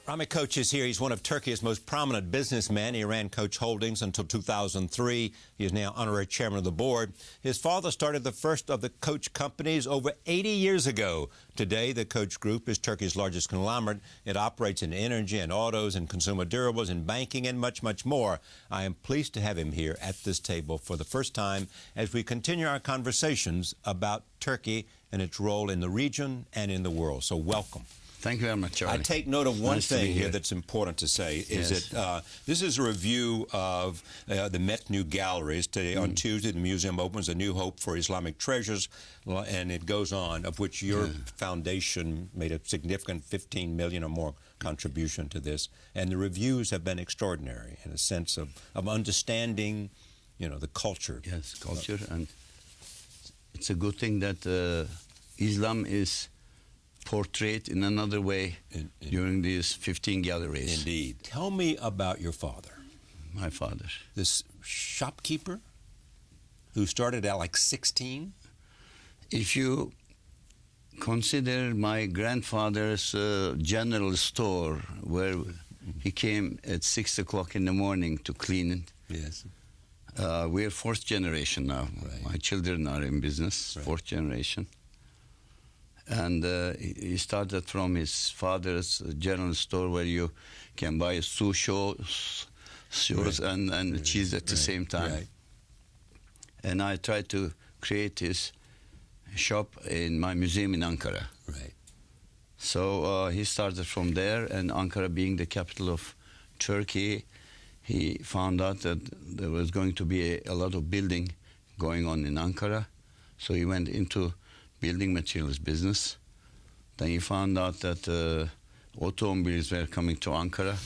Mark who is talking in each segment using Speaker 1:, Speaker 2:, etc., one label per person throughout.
Speaker 1: Rahmi Koç is here. He's one of Turkey's most prominent businessmen. He ran Koç Holdings until 2003. He is now honorary chairman of the board. His father started the first of the Koç companies over 80 years ago. Today, the Koç Group is Turkey's largest conglomerate. It operates in energy and autos and consumer durables and banking and much, much more. I am pleased to have him here at this table for the first time as we continue our conversations about Turkey and its role in the region and in the world. So welcome.
Speaker 2: Thank you very much, Charlie.
Speaker 1: I take note of one
Speaker 2: Nice
Speaker 1: thing here that's important to say, is
Speaker 2: Yes.
Speaker 1: that this is a review of the Met New Galleries. Today, on Tuesday, the museum opens A New Hope for Islamic Treasures, and it goes on, of which your foundation made a significant 15 million or more contribution to this. And the reviews have been extraordinary in a sense of understanding, the culture.
Speaker 2: Yes, culture. And it's a good thing that Islam is portrayed in another way during these 15 galleries.
Speaker 1: Indeed. Tell me about your father.
Speaker 2: My father.
Speaker 1: This shopkeeper who started at like 16?
Speaker 2: If you consider my grandfather's general store, where he came at 6 o'clock in the morning to clean it.
Speaker 1: Yes.
Speaker 2: We're fourth generation now.
Speaker 1: Right.
Speaker 2: My children are in business, fourth generation. And he started from his father's general store where you can buy shoes and cheese at the same time.
Speaker 1: Right.
Speaker 2: And I tried to create his shop in my museum in Ankara.
Speaker 1: Right.
Speaker 2: So he started from there, and Ankara being the capital of Turkey, he found out that there was going to be a lot of building going on in Ankara. So he went into building materials business. Then he found out that automobiles were coming to Ankara.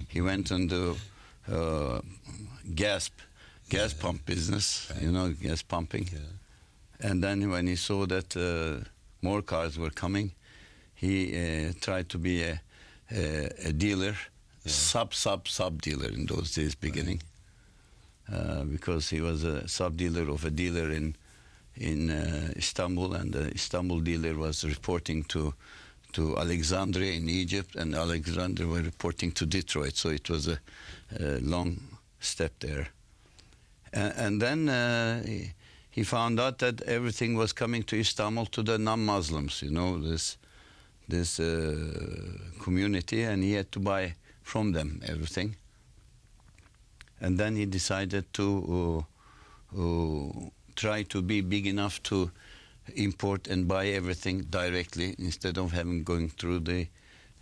Speaker 2: He went into gas pump business, gas pumping.
Speaker 1: Yeah.
Speaker 2: And then when he saw that more cars were coming, he tried to be a dealer, sub dealer in those days beginning, because he was a sub dealer of a dealer in Istanbul, and the Istanbul dealer was reporting to Alexandria in Egypt, and Alexandria were reporting to Detroit, so it was a long step there. And then he found out that everything was coming to Istanbul, to the non-Muslims, this community, and he had to buy from them everything. And then he decided to try to be big enough to import and buy everything directly instead of going through the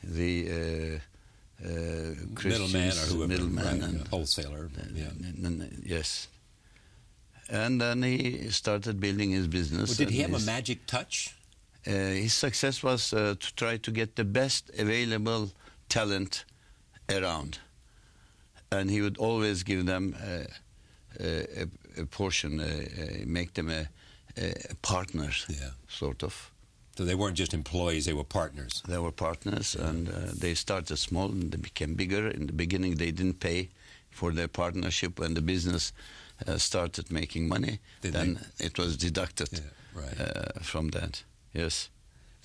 Speaker 1: Middleman or whoever,
Speaker 2: middleman and
Speaker 1: wholesaler.
Speaker 2: Yes. And then he started building his business.
Speaker 1: Well, did he have a magic touch?
Speaker 2: His success was to try to get the best available talent around, and he would always give them a portion, make them a partner, sort of.
Speaker 1: So they weren't just employees, they were partners.
Speaker 2: They were partners, and they started small and they became bigger. In the beginning, they didn't pay for their partnership. When the business started making money, it was deducted from that. Yes.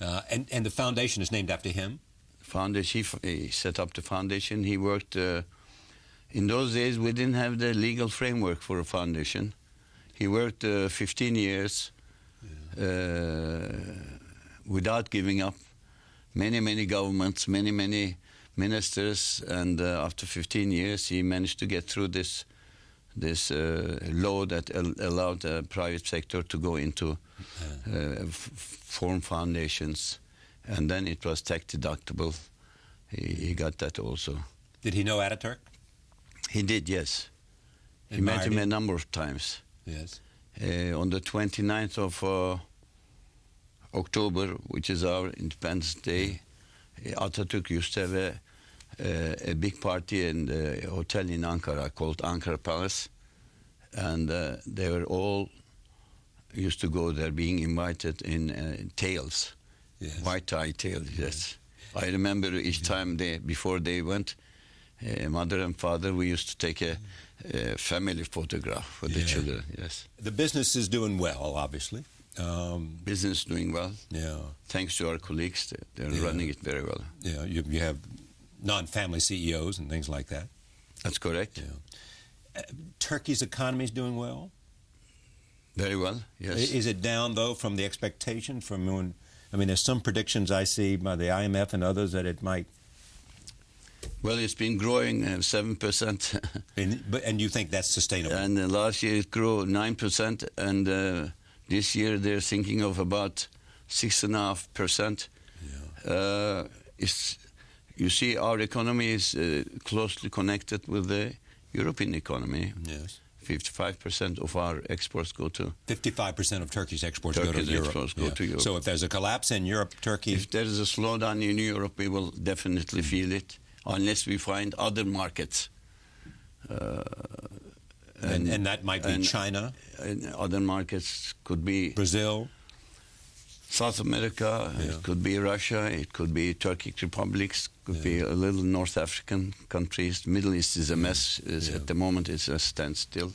Speaker 1: And the foundation is named after him?
Speaker 2: He set up the foundation. He worked... in those days, we didn't have the legal framework for a foundation. He worked 15 years without giving up. Many governments, many ministers, and after 15 years, he managed to get through this law that allowed the private sector to go into form foundations, and then it was tax deductible. He got that also.
Speaker 1: Did he know Ataturk?
Speaker 2: He did, yes. He met him a number of times.
Speaker 1: Yes.
Speaker 2: On the 29th of October, which is our Independence Day, Ataturk used to have a big party in the hotel in Ankara called Ankara Palace, and they were all used to go there, being invited in tails, white tie tails. Yes, I remember each time before they went, mother and father, we used to take a family photograph with the children. Yes,
Speaker 1: the business is doing well, obviously.
Speaker 2: Business doing well.
Speaker 1: Yeah,
Speaker 2: thanks to our colleagues, they're running it very well.
Speaker 1: Yeah, you have non-family CEOs and things like that.
Speaker 2: That's correct.
Speaker 1: Yeah. Turkey's economy is doing well?
Speaker 2: Very well, yes.
Speaker 1: Is it down, though, from the expectation from when... I mean, there's some predictions I see by the IMF and others that it might...
Speaker 2: Well, it's been growing 7%.
Speaker 1: and you think that's sustainable?
Speaker 2: And last year it grew 9%, and this year they're thinking of about 6.5%. Yeah. You see, our economy is closely connected with the European economy.
Speaker 1: Yes.
Speaker 2: 55% of our exports go to...
Speaker 1: 55% of Turkey's exports go to Europe.
Speaker 2: To Europe.
Speaker 1: So if there's a collapse in Europe, Turkey...
Speaker 2: If there is a slowdown in Europe, we will definitely feel it, unless we find other markets.
Speaker 1: And that might be China?
Speaker 2: And other markets could be...
Speaker 1: Brazil?
Speaker 2: South America, it could be Russia, it could be Turkic republics, could be a little North African countries. Middle East is a mess. At the moment it's a standstill.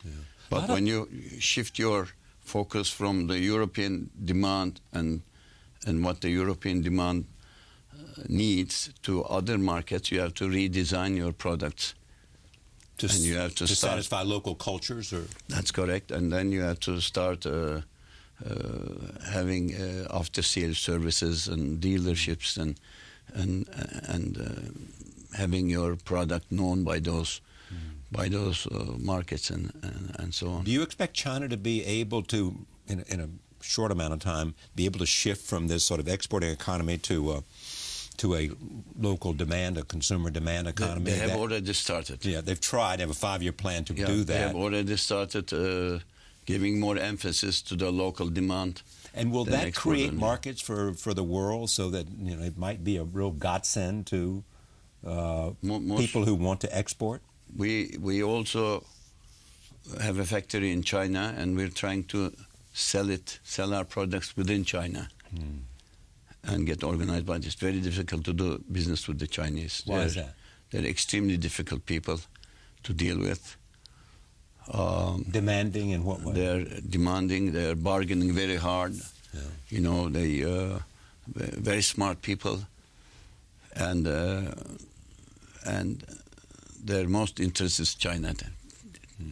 Speaker 2: Yeah. But when you shift your focus from the European demand and what the European demand needs to other markets, you have to redesign your products.
Speaker 1: And you have to satisfy local cultures? Or?
Speaker 2: That's correct. And then you have to start... having after-sales services and dealerships and having your product known by those markets and so on.
Speaker 1: Do you expect China to be able to, in a short amount of time, be able to shift from this sort of exporting economy to a local demand, a consumer demand economy?
Speaker 2: They have already started.
Speaker 1: Yeah, they've tried. They have a 5-year plan to do that.
Speaker 2: They have already started. Giving more emphasis to the local demand.
Speaker 1: And will that create markets for the world so that it might be a real godsend to people who want to export?
Speaker 2: We also have a factory in China, and we're trying to sell our products within China and get organized. But it's very difficult to do business with the Chinese.
Speaker 1: Why is that?
Speaker 2: They're extremely difficult people to deal with.
Speaker 1: Demanding in what way?
Speaker 2: They're demanding. They're bargaining very hard. Yeah. They very smart people, and their most interest is China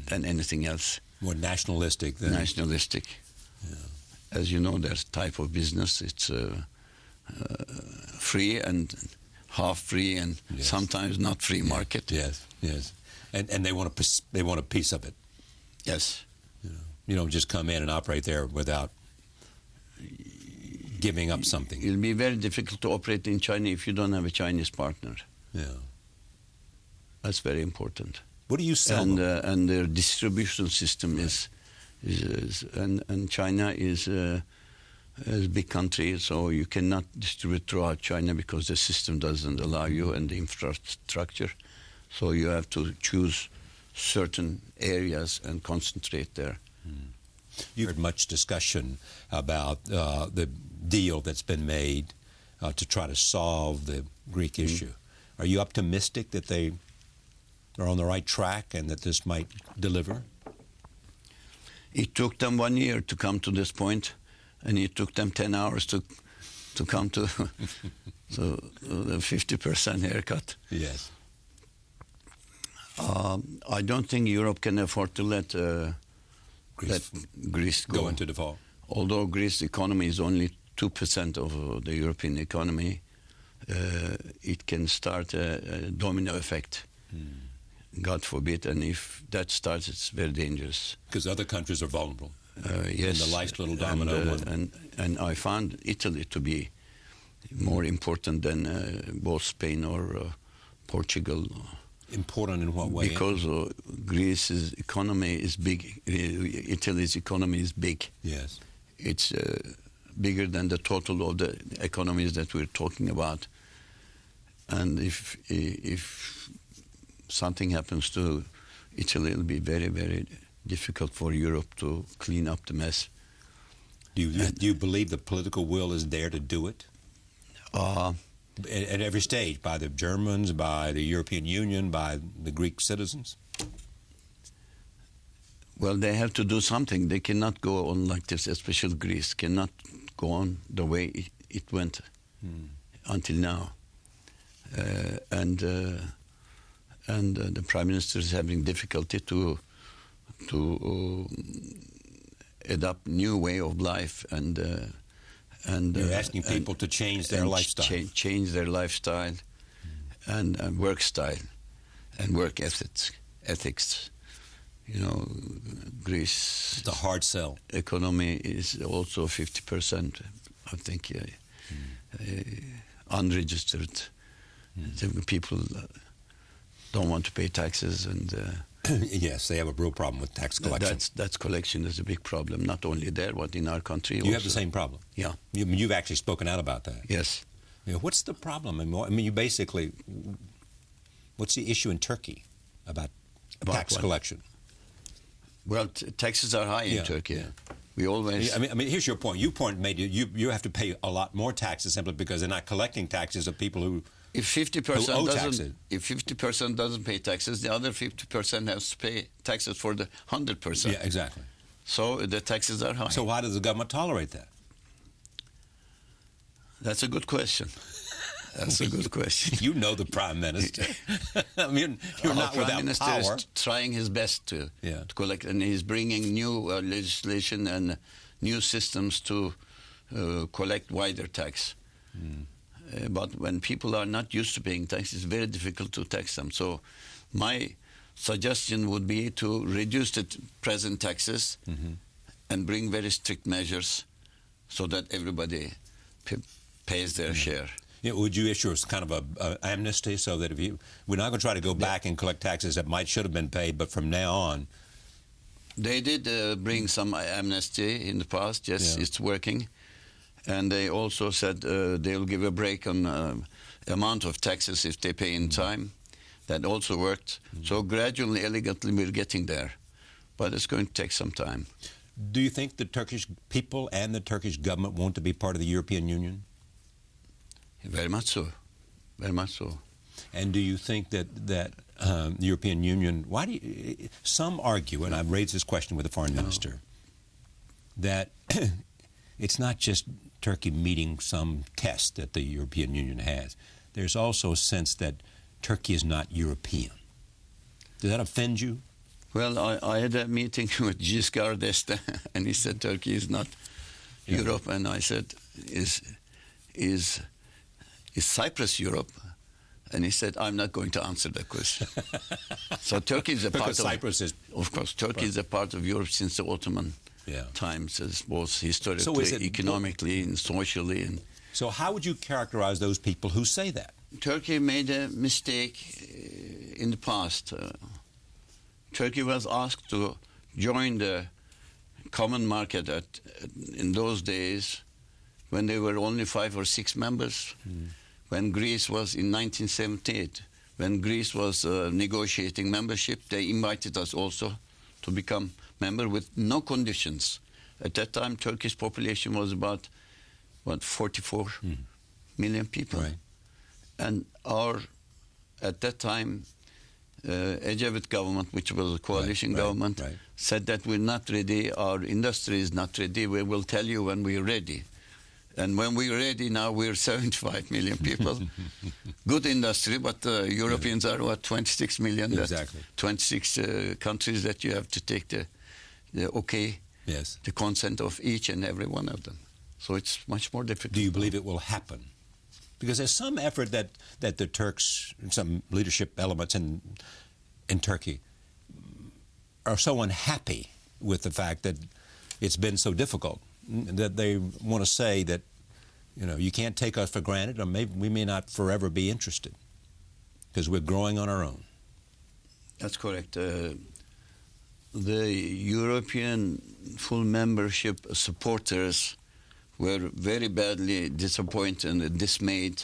Speaker 2: than anything else.
Speaker 1: More nationalistic than
Speaker 2: nationalistic. Yeah. As you know, their type of business, it's free and half free, and sometimes not free market.
Speaker 1: Yes, and they want a piece of it.
Speaker 2: Yes.
Speaker 1: You don't just come in and operate there without giving up something.
Speaker 2: It'll be very difficult to operate in China if you don't have a Chinese partner.
Speaker 1: Yeah.
Speaker 2: That's very important.
Speaker 1: What do you sell?
Speaker 2: And their distribution system is and China is a big country, so you cannot distribute throughout China because the system doesn't allow you and the infrastructure. So you have to choose certain areas and concentrate there.
Speaker 1: You've heard much discussion about the deal that's been made to try to solve the Greek issue. Are you optimistic that they are on the right track and that this might deliver?
Speaker 2: It took them 1 year to come to this point, and it took them 10 hours to come to the 50% haircut.
Speaker 1: Yes.
Speaker 2: I don't think Europe can afford to let Greece
Speaker 1: go into default.
Speaker 2: Although Greece's economy is only 2% of the European economy, it can start a domino effect. God forbid, and if that starts, it's very dangerous.
Speaker 1: Because other countries are vulnerable.
Speaker 2: Yes.
Speaker 1: And the last little domino.
Speaker 2: And I found Italy to be more important than both Spain or Portugal.
Speaker 1: Important in what way?
Speaker 2: Because Greece's economy is big. Italy's economy is big.
Speaker 1: Yes.
Speaker 2: It's bigger than the total of the economies that we're talking about. And if something happens to Italy, it'll be very, very difficult for Europe to clean up the mess.
Speaker 1: Do you believe the political will is there to do it? At every stage, by the Germans, by the European Union, by the Greek citizens?
Speaker 2: Well, they have to do something. They cannot go on like this, especially Greece cannot go on the way it went until now. and the Prime Minister is having difficulty to adopt new way of life, and
Speaker 1: you're asking people to change their lifestyle,
Speaker 2: change their lifestyle, and work style, and work ethics. You know, Greece.
Speaker 1: It's a hard sell.
Speaker 2: Economy is also 50%, I think, unregistered. The people don't want to pay taxes, and
Speaker 1: yes, they have a real problem with tax collection.
Speaker 2: That's collection is a big problem, not only there, but in our country.
Speaker 1: You have the same problem.
Speaker 2: Yeah.
Speaker 1: You've actually spoken out about that.
Speaker 2: Yes.
Speaker 1: You know, what's the problem? I mean, you basically, what's the issue in Turkey about tax
Speaker 2: what?
Speaker 1: collection?
Speaker 2: Well, taxes are high in Turkey.
Speaker 1: Yeah.
Speaker 2: We always.
Speaker 1: I mean, here's your point. You have to pay a lot more taxes simply because they're not collecting taxes of people who.
Speaker 2: If 50% doesn't pay taxes, the other 50% has to pay taxes for the 100%.
Speaker 1: Yeah, exactly.
Speaker 2: So the taxes are high.
Speaker 1: So why does the government tolerate that?
Speaker 2: That's a good question. That's a good question.
Speaker 1: You know the Prime Minister. I mean, you're not without
Speaker 2: Prime Minister
Speaker 1: power.
Speaker 2: is trying his best to collect, and he's bringing new legislation and new systems to collect wider tax. But when people are not used to paying tax, it's very difficult to tax them. So my suggestion would be to reduce the present taxes and bring very strict measures so that everybody pays their share.
Speaker 1: Yeah, would you issue kind of a amnesty so that we're not going to try to go back and collect taxes that should have been paid, but from now on?
Speaker 2: They did bring some amnesty in the past. Yes, it's working. And they also said they'll give a break on amount of taxes if they pay in time. That also worked. So gradually, elegantly, we're getting there. But it's going to take some time.
Speaker 1: Do you think the Turkish people and the Turkish government want to be part of the European Union?
Speaker 2: Very much so. Very much so.
Speaker 1: And do you think that the European Union, some argue, and I've raised this question with the foreign minister, that it's not just Turkey meeting some test that the European Union has. There's also a sense that Turkey is not European. Does that offend you?
Speaker 2: Well, I had a meeting with Giscard d'Estaing, and he said Turkey is not Europe, and I said, is Cyprus Europe? And he said, I'm not going to answer that question. So Turkey is a part of
Speaker 1: Cyprus is,
Speaker 2: of course, Turkey is a part of Europe since the Ottoman times, as both historically, economically, and socially. And
Speaker 1: so how would you characterize those people who say that?
Speaker 2: Turkey made a mistake in the past. Turkey was asked to join the common market in those days when there were only 5 or 6 members. When Greece was in 1978, when Greece was negotiating membership, they invited us also to become member with no conditions. At that time, Turkish population was about 44 million people.
Speaker 1: Right.
Speaker 2: And at that time, Ecevit government, which was a coalition government, said that we're not ready, our industry is not ready, we will tell you when we're ready. And when we're ready now, we're 75 million people. Good industry, but Europeans are, 26 million?
Speaker 1: Exactly.
Speaker 2: 26 countries that you have to take the consent of each and every one of them. So it's much more difficult.
Speaker 1: Do you believe it will happen? Because there's some effort that the Turks, some leadership elements in Turkey, are so unhappy with the fact that it's been so difficult that they want to say that, you can't take us for granted, or maybe we may not forever be interested because we're growing on our own.
Speaker 2: That's correct. The European full membership supporters were very badly disappointed and dismayed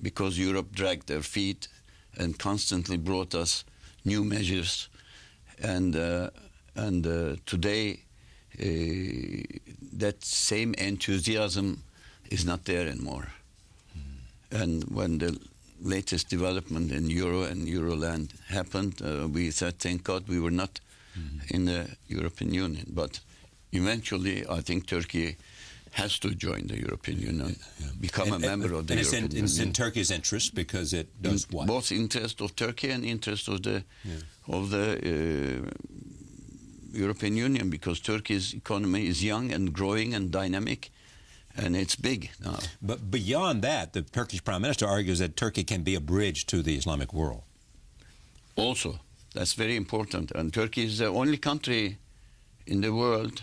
Speaker 2: because Europe dragged their feet and constantly brought us new measures. And today, that same enthusiasm is not there anymore. And when the latest development in Euro and Euroland happened, we said, thank God we were not in the European Union. But eventually, I think Turkey has to join the European Union, become a member of the European Union.
Speaker 1: It's in Turkey's interest because it does what?
Speaker 2: Both interest of Turkey and interest of the European Union, because Turkey's economy is young and growing and dynamic, and it's big now.
Speaker 1: But beyond that, the Turkish Prime Minister argues that Turkey can be a bridge to the Islamic world.
Speaker 2: Also, that's very important. And Turkey is the only country in the world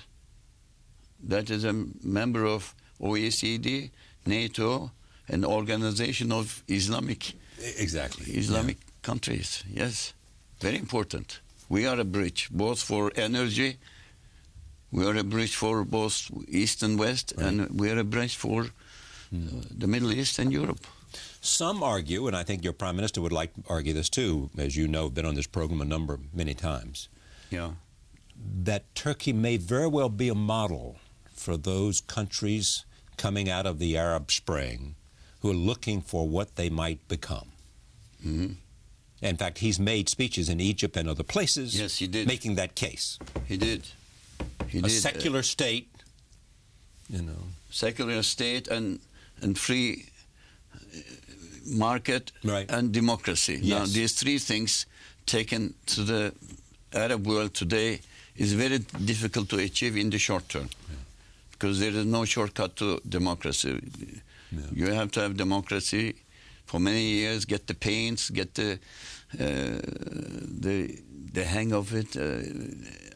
Speaker 2: that is a member of OECD, NATO, an organization of Islamic countries. Yes, very important. We are a bridge, both for energy. We are a bridge for both East and West, and we are a bridge for the Middle East and Europe.
Speaker 1: Some argue, and I think your Prime Minister would like to argue this too, as you know, been on this program many times, that Turkey may very well be a model for those countries coming out of the Arab Spring who are looking for what they might become.
Speaker 2: Mm-hmm.
Speaker 1: In fact, he's made speeches in Egypt and other places making that case.
Speaker 2: He did.
Speaker 1: A secular state,
Speaker 2: Secular state and free market and democracy.
Speaker 1: Yes.
Speaker 2: Now, these three things taken to the Arab world today is very difficult to achieve in the short term, because there is no shortcut to democracy. You have to have democracy for many years, get the pains, get the hang of it,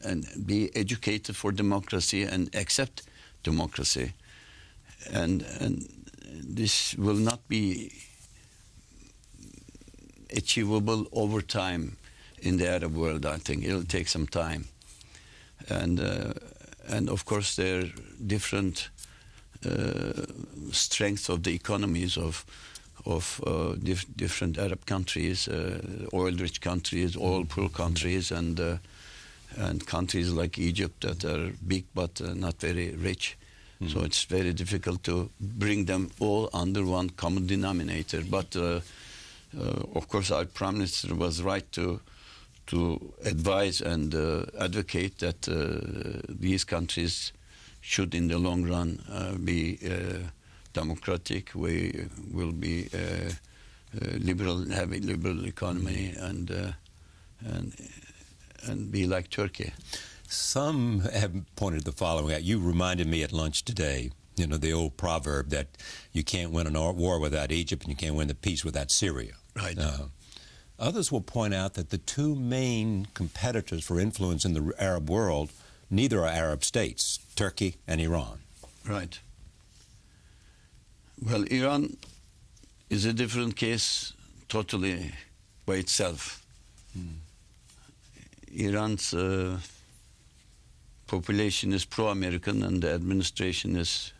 Speaker 2: and be educated for democracy and accept democracy. And this will not be achievable over time in the Arab world. I think it'll take some time. And of course there are different strengths of the economies of different Arab countries, oil-rich countries, oil-poor countries, and countries like Egypt that are big but not very rich. So it's very difficult to bring them all under one common denominator. But of course, our Prime Minister was right to advise and advocate that these countries should, in the long run, be democratic. We will be liberal, have a liberal economy, and be like Turkey.
Speaker 1: Some have pointed the following out. You reminded me at lunch today, the old proverb that you can't win a war without Egypt and you can't win the peace without Syria.
Speaker 2: Right.
Speaker 1: Others will point out that the two main competitors for influence in the Arab world, neither are Arab states, Turkey and Iran.
Speaker 2: Right. Well, Iran is a different case totally by itself. Iran's population is pro-American and the administration is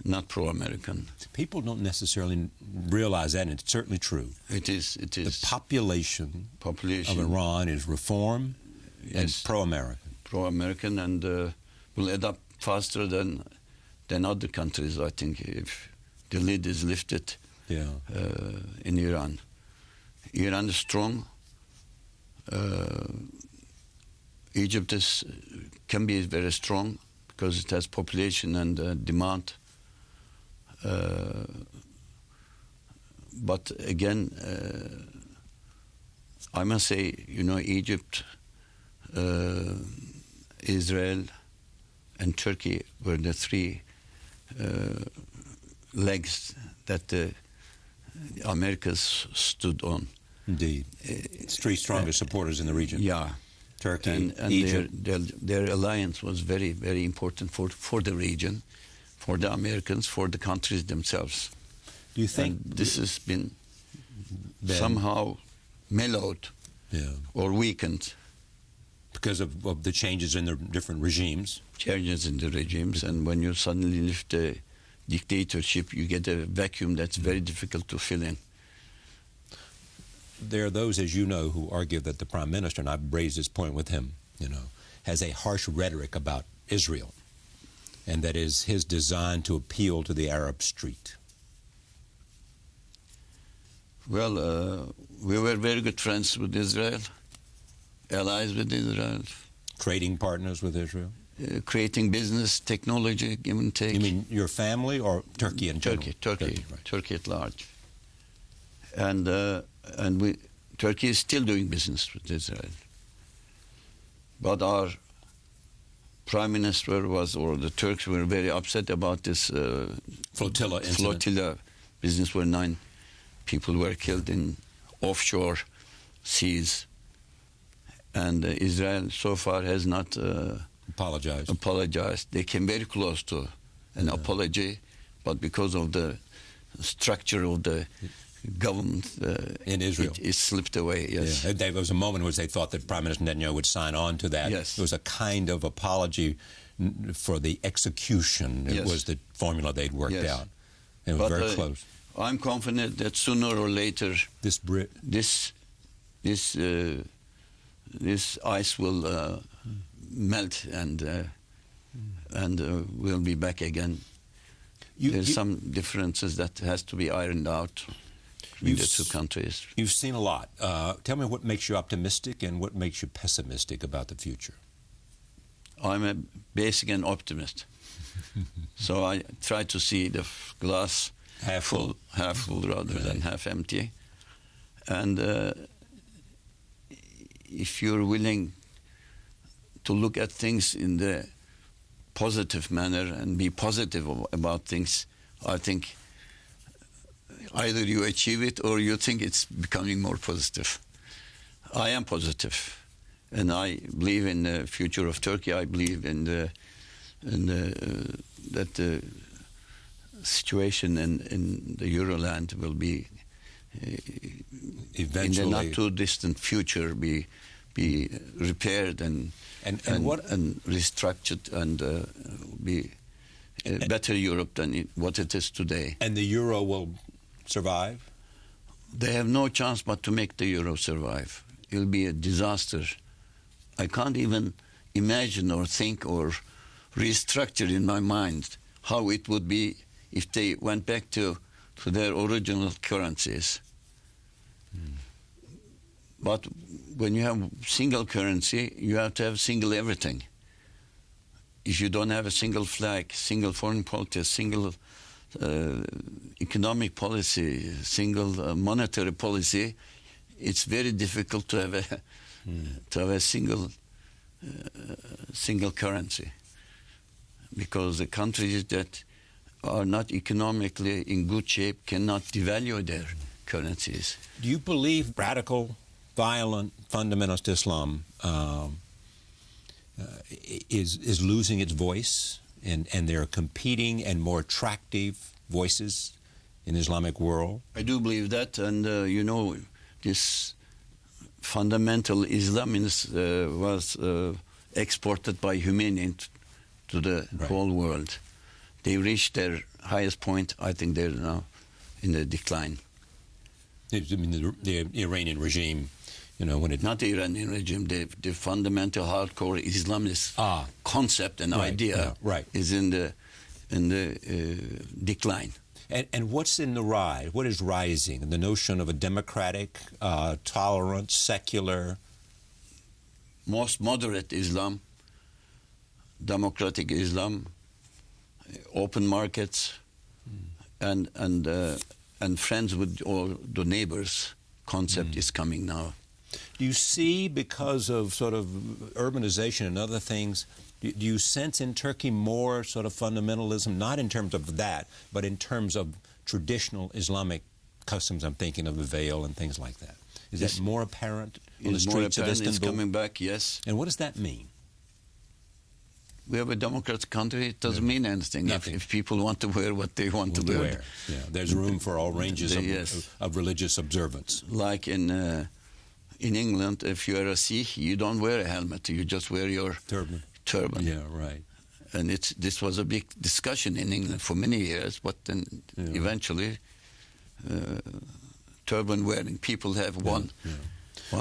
Speaker 2: not pro-American.
Speaker 1: People don't necessarily realize that, and it's certainly true.
Speaker 2: It is.
Speaker 1: The population of Iran is reform and pro-American.
Speaker 2: Pro-American, and will adapt faster than other countries, I think, if the lid is lifted in Iran. Iran is strong. Egypt can be very strong because it has population and demand. But again, I must say, Egypt, Israel, and Turkey were the three legs that the Americas stood on.
Speaker 1: Indeed. It's three strongest supporters in the region.
Speaker 2: Yeah.
Speaker 1: Turkey,
Speaker 2: and
Speaker 1: Egypt.
Speaker 2: Their alliance was very, very important for the region, for the Americans, for the countries themselves.
Speaker 1: Do you think
Speaker 2: this has been somehow mellowed or weakened?
Speaker 1: Because of the changes in the different regimes?
Speaker 2: Changes in the regimes, and when you suddenly lift a dictatorship, you get a vacuum that's very difficult to fill in.
Speaker 1: There are those, as you know, who argue that the Prime Minister, and I've raised this point with him, has a harsh rhetoric about Israel, and that is his design to appeal to the Arab street.
Speaker 2: Well, we were very good friends with Israel, allies with Israel.
Speaker 1: Trading partners with Israel?
Speaker 2: creating business, technology, give and take.
Speaker 1: You mean your family or Turkey in general?
Speaker 2: Turkey,
Speaker 1: right.
Speaker 2: Turkey at large. And Turkey is still doing business with Israel. But our Prime Minister or the Turks were very upset about this
Speaker 1: flotilla incident.
Speaker 2: Flotilla business where 9 people were killed in offshore seas. And Israel so far has not apologized. They came very close to an apology, but because of the structure of the government
Speaker 1: in Israel,
Speaker 2: it slipped away. Yes,
Speaker 1: there was a moment in which they thought that Prime Minister Netanyahu would sign on to that.
Speaker 2: Yes,
Speaker 1: it was a kind of apology for the execution. It was the formula they'd worked out. It was very close.
Speaker 2: I'm confident that sooner or later this ice will melt and we'll be back again. There's some differences that has to be ironed out between the two countries.
Speaker 1: You've seen a lot. Tell me what makes you optimistic and what makes you pessimistic about the future.
Speaker 2: I'm a basic and optimist. So I try to see the glass half full rather than half empty. And if you're willing to look at things in the positive manner and be positive about things, I think either you achieve it or you think it's becoming more positive. I am positive, and I believe in the future of Turkey. I believe in that the situation in the Euroland will be
Speaker 1: eventually,
Speaker 2: in the not too distant future, be repaired and restructured and be a better Europe than what it is today.
Speaker 1: And the euro will survive?
Speaker 2: They have no chance but to make the euro survive. It'll be a disaster. I can't even imagine or think or restructure in my mind how it would be if they went back to their original currencies. But when you have single currency, you have to have single everything. If you don't have a single flag, single foreign policy, single economic policy, single monetary policy, it's very difficult to have a single currency, because the countries that are not economically in good shape cannot devalue their currencies.
Speaker 1: Do you believe radical, violent, fundamentalist Islam is losing its voice, and there are competing and more attractive voices in the Islamic world?
Speaker 2: I do believe that, and this fundamental Islam was exported by Khomeini to the whole world. They reached their highest point. I think they're now in the decline.
Speaker 1: I mean, the Iranian regime, when it...
Speaker 2: Not the Iranian regime, the fundamental hardcore Islamist concept and idea is in the decline.
Speaker 1: And what's in the rise? What is rising? The notion of a democratic, tolerant, secular...
Speaker 2: Most moderate Islam, democratic Islam, open markets, and friends with all the neighbors concept is coming now.
Speaker 1: Do you see, because of sort of urbanization and other things, do you sense in Turkey more sort of fundamentalism, not in terms of that, but in terms of traditional Islamic customs? I'm thinking of the veil and things like that. Is that more apparent on the streets of Istanbul?
Speaker 2: It's coming back, yes.
Speaker 1: And what does that mean?
Speaker 2: We have a democratic country. It doesn't mean anything if people want to wear what they want to wear.
Speaker 1: Yeah, there's room for all ranges of religious observance.
Speaker 2: Like in England, if you are a Sikh, you don't wear a helmet. You just wear your turban.
Speaker 1: Yeah, right.
Speaker 2: And this was a big discussion in England for many years, but then eventually turban-wearing people have won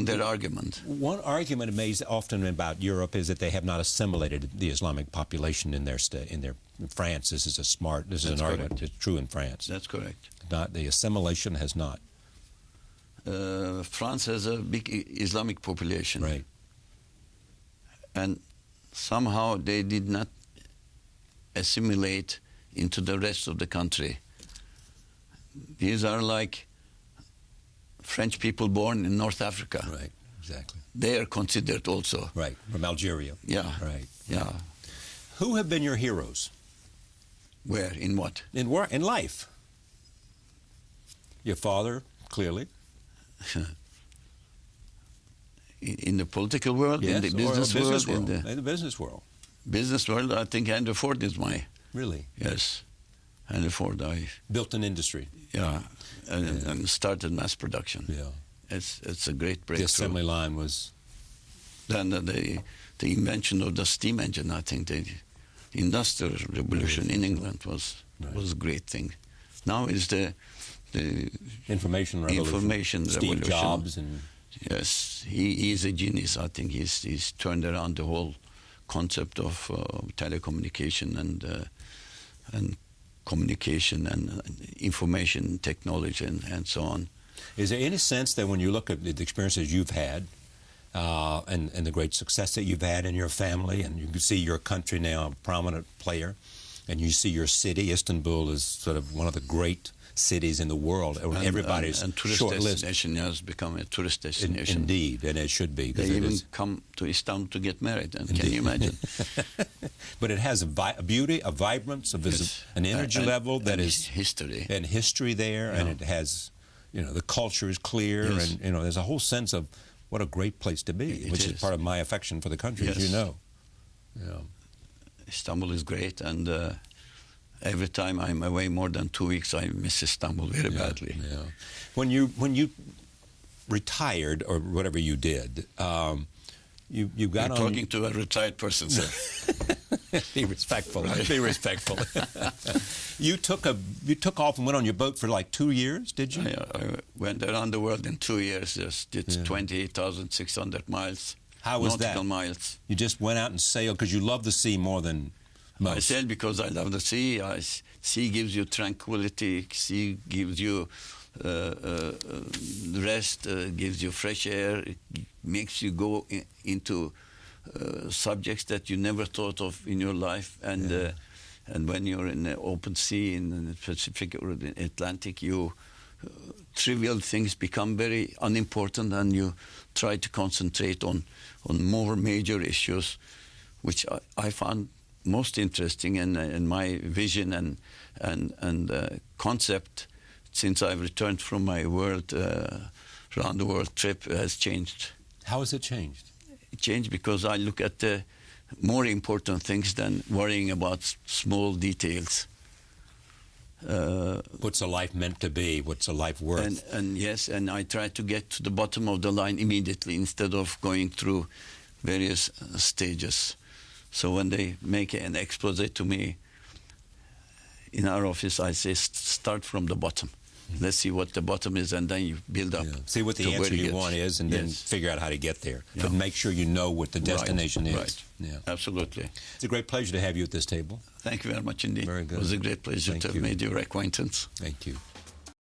Speaker 2: their argument.
Speaker 1: One argument made often about Europe is that they have not assimilated the Islamic population in their France. This is an argument. It's true in France.
Speaker 2: That's correct.
Speaker 1: Not the assimilation has not.
Speaker 2: France has a big Islamic population,
Speaker 1: right?
Speaker 2: And somehow they did not assimilate into the rest of the country. These are like French people born in North Africa.
Speaker 1: Right, exactly.
Speaker 2: They are considered also.
Speaker 1: Right, from Algeria.
Speaker 2: Yeah.
Speaker 1: Right.
Speaker 2: Yeah.
Speaker 1: Who have been your heroes?
Speaker 2: Where? In what?
Speaker 1: In life. Your father, clearly.
Speaker 2: In the political world,
Speaker 1: Yes,
Speaker 2: in the business world,
Speaker 1: world. In the business world.
Speaker 2: Business world, I think Henry Ford is my.
Speaker 1: Really?
Speaker 2: Yes, Henry Ford. I
Speaker 1: built an industry.
Speaker 2: Yeah, and started mass production.
Speaker 1: Yeah,
Speaker 2: it's a great breakthrough.
Speaker 1: The assembly line was.
Speaker 2: Then the invention of the steam engine. I think the industrial revolution in England was a great thing. Now it's the
Speaker 1: information revolution. Steve Jobs and.
Speaker 2: Yes, he is a genius. I think he's turned around the whole concept of telecommunication and communication and information technology and so on.
Speaker 1: Is there any sense that when you look at the experiences you've had and the great success that you've had in your family, and you can see your country now a prominent player, and you see your city, Istanbul is sort of one of the great cities in the world, everybody's
Speaker 2: and tourist
Speaker 1: short
Speaker 2: destination
Speaker 1: list.
Speaker 2: has become a tourist destination.
Speaker 1: Indeed, and it should be.
Speaker 2: They even come to Istanbul to get married, and can you imagine?
Speaker 1: But it has a beauty, a vibrance, an energy level that is
Speaker 2: history
Speaker 1: and history there, and it has, the culture is clear, and there's a whole sense of what a great place to be, which is part of my affection for the country, as you know. Yeah.
Speaker 2: Istanbul is great, and every time I'm away more than 2 weeks, I miss Istanbul very badly.
Speaker 1: Yeah. When you retired or whatever you did, you got on.
Speaker 2: You're talking to a retired person, sir.
Speaker 1: Be respectful.
Speaker 2: Right.
Speaker 1: Be respectful. You took off and went on your boat for like 2 years, did you?
Speaker 2: I went around the world in 2 years. Just did 28,600 miles.
Speaker 1: How was
Speaker 2: nautical
Speaker 1: that?
Speaker 2: Miles.
Speaker 1: You just went out and sailed because you love the sea more than most.
Speaker 2: I sailed because I love the sea. Sea gives you tranquility. Sea gives you rest. Gives you fresh air. It makes you go into subjects that you never thought of in your life. And when you're in the open sea in the Pacific or the Atlantic, trivial things become very unimportant, and you try to concentrate on more major issues, which I found most interesting, and my vision and concept since I've returned from my round the world trip has changed.
Speaker 1: How has it changed?
Speaker 2: It changed because I look at the more important things than worrying about small details.
Speaker 1: What's a life meant to be? What's a life worth?
Speaker 2: And I try to get to the bottom of the line immediately instead of going through various stages. So when they make an expose to me in our office, I say, start from the bottom. Let's see what the bottom is, and then you build up.
Speaker 1: See what the answer you want is, and then figure out how to get there. But make sure you know what the destination is.
Speaker 2: Right. Yeah. Absolutely.
Speaker 1: It's a great pleasure to have you at this table.
Speaker 2: Thank you very much indeed.
Speaker 1: Very good.
Speaker 2: It was a great pleasure to have made your acquaintance.
Speaker 1: Thank you.